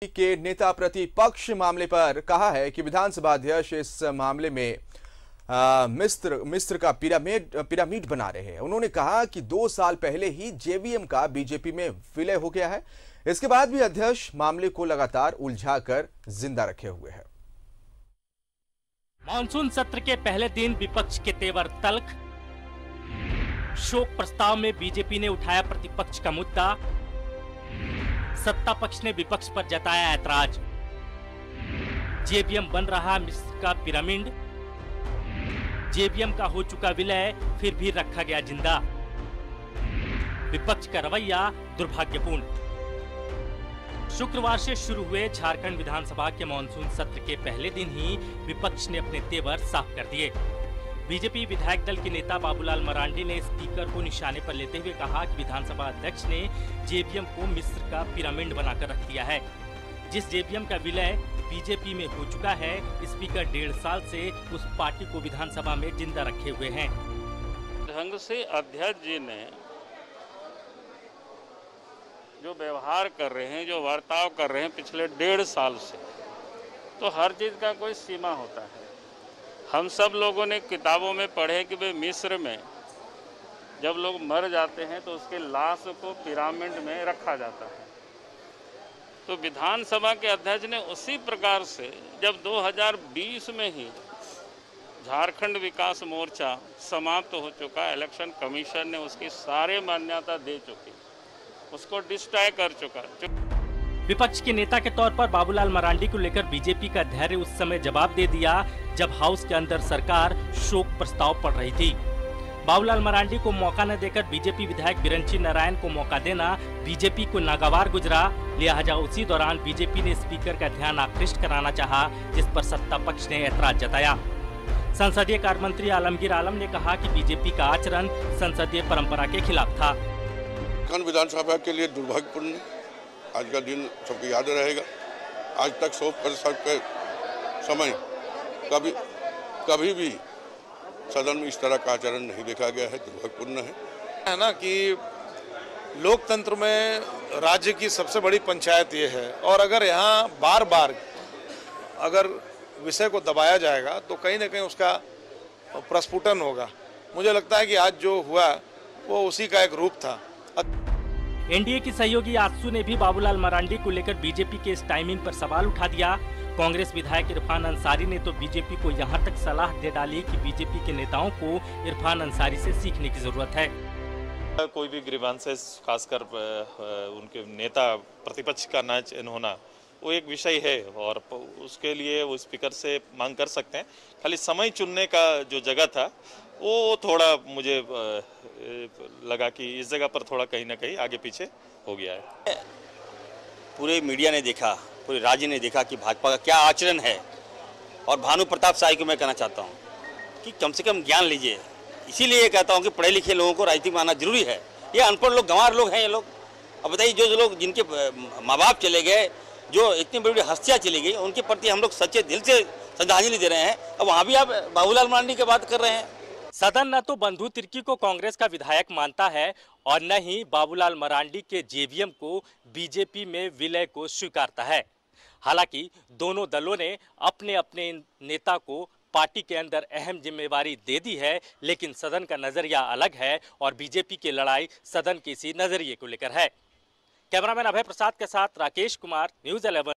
के नेता प्रतिपक्ष मामले पर कहा है कि विधानसभा अध्यक्ष इस मामले में मिस्र का पिरामिड बना रहे हैं। उन्होंने कहा कि 2 साल पहले ही जेवीएम का बीजेपी में विलय हो गया है। इसके बाद भी अध्यक्ष मामले को लगातार उलझाकर जिंदा रखे हुए हैं। मानसून सत्र के पहले दिन विपक्ष के तेवर तल्ख। शोक प्रस्ताव में बीजेपी ने उठाया प्रतिपक्ष का मुद्दा। सत्ता पक्ष ने विपक्ष पर जताया ऐतराज। जेवीएम बन रहा मिस्र का पिरामिड। जेवीएम का हो चुका विलय, फिर भी रखा गया जिंदा। विपक्ष का रवैया दुर्भाग्यपूर्ण। शुक्रवार से शुरू हुए झारखंड विधानसभा के मानसून सत्र के पहले दिन ही विपक्ष ने अपने तेवर साफ कर दिए। बीजेपी विधायक दल के नेता बाबूलाल मरांडी ने स्पीकर को निशाने पर लेते हुए कहा कि विधानसभा अध्यक्ष ने जेवीएम को मिस्र का पिरामिड बनाकर रख दिया है। जिस जेवीएम का विलय बीजेपी में हो चुका है, स्पीकर 1.5 साल से उस पार्टी को विधानसभा में जिंदा रखे हुए हैं। ढंग से अध्यक्ष जी ने जो व्यवहार कर रहे हैं, जो बर्ताव कर रहे हैं पिछले 1.5 साल से, तो हर चीज का कोई सीमा होता है। हम सब लोगों ने किताबों में पढ़े कि वे मिस्र में जब लोग मर जाते हैं तो उसके लाश को पिरामिड में रखा जाता है। तो विधानसभा के अध्यक्ष ने उसी प्रकार से जब 2020 में ही झारखंड विकास मोर्चा समाप्त हो चुका, इलेक्शन कमीशन ने उसकी सारे मान्यता दे चुकी, उसको डिस्ट्रॉय कर चुका। विपक्ष के नेता के तौर पर बाबूलाल मरांडी को लेकर बीजेपी का धैर्य उस समय जवाब दे दिया जब हाउस के अंदर सरकार शोक प्रस्ताव पढ़ रही थी। बाबूलाल मरांडी को मौका न देकर बीजेपी विधायक बिरंची नारायण को मौका देना बीजेपी को नागवार गुजरा। लिहाजा उसी दौरान बीजेपी ने स्पीकर का ध्यान आकृष्ट कराना चाहा, जिस पर सत्ता पक्ष ने ऐतराज जताया। संसदीय कार्य मंत्री आलमगीर आलम ने कहा कि बीजेपी का आचरण संसदीय परंपरा के खिलाफ था। विधानसभा के लिए दुर्भाग्यपूर्ण, आज का दिन सबको याद रहेगा। आज तक 100% के समय कभी भी सदन में इस तरह का आचरण नहीं देखा गया है, दुर्भाग्यपूर्ण है ना कि लोकतंत्र में राज्य की सबसे बड़ी पंचायत ये है, और अगर यहाँ बार बार अगर विषय को दबाया जाएगा तो कहीं ना कहीं उसका प्रस्फुटन होगा। मुझे लगता है कि आज जो हुआ वो उसी का एक रूप था। एनडीए की सहयोगी आजसू ने भी बाबूलाल मरांडी को लेकर बीजेपी के इस टाइमिंग पर सवाल उठा दिया। कांग्रेस विधायक इरफान अंसारी ने तो बीजेपी को यहां तक सलाह दे डाली कि बीजेपी के नेताओं को इरफान अंसारी से सीखने की जरूरत है। कोई भी ग्रीवांसेस, खासकर उनके नेता प्रतिपक्ष का ना चयन होना, वो एक विषय है और उसके लिए वो स्पीकर से मांग कर सकते हैं। खाली समय चुनने का जो जगह था वो थोड़ा मुझे लगा कि इस जगह पर थोड़ा कहीं ना कहीं आगे पीछे हो गया है। पूरे मीडिया ने देखा, पूरे राज्य ने देखा कि भाजपा का क्या आचरण है, और भानु प्रताप शाही को मैं कहना चाहता हूँ कि कम से कम ज्ञान लीजिए। इसीलिए कहता हूँ कि पढ़े लिखे लोगों को राजनीति में आना जरूरी है। ये अनपढ़ लोग, गंवार लोग हैं ये लोग। अब बताइए, जो लोग जिनके माँ बाप चले गए, जो इतनी बड़ी बड़ी हस्तियाँ चली गई, उनके प्रति हम लोग सच्चे दिल से श्रद्धांजलि दे रहे हैं। अब वहाँ भी आप बाबूलाल मरांडी की बात कर रहे हैं। सदन न तो बंधु तिर्की को कांग्रेस का विधायक मानता है और न ही बाबूलाल मरांडी के जेवीएम को बीजेपी में विलय को स्वीकारता है। हालांकि दोनों दलों ने अपने अपने नेता को पार्टी के अंदर अहम जिम्मेवारी दे दी है, लेकिन सदन का नजरिया अलग है और बीजेपी की लड़ाई सदन के इसी नजरिए को लेकर है। कैमरामैन अभय प्रसाद के साथ राकेश कुमार, न्यूज़ 11।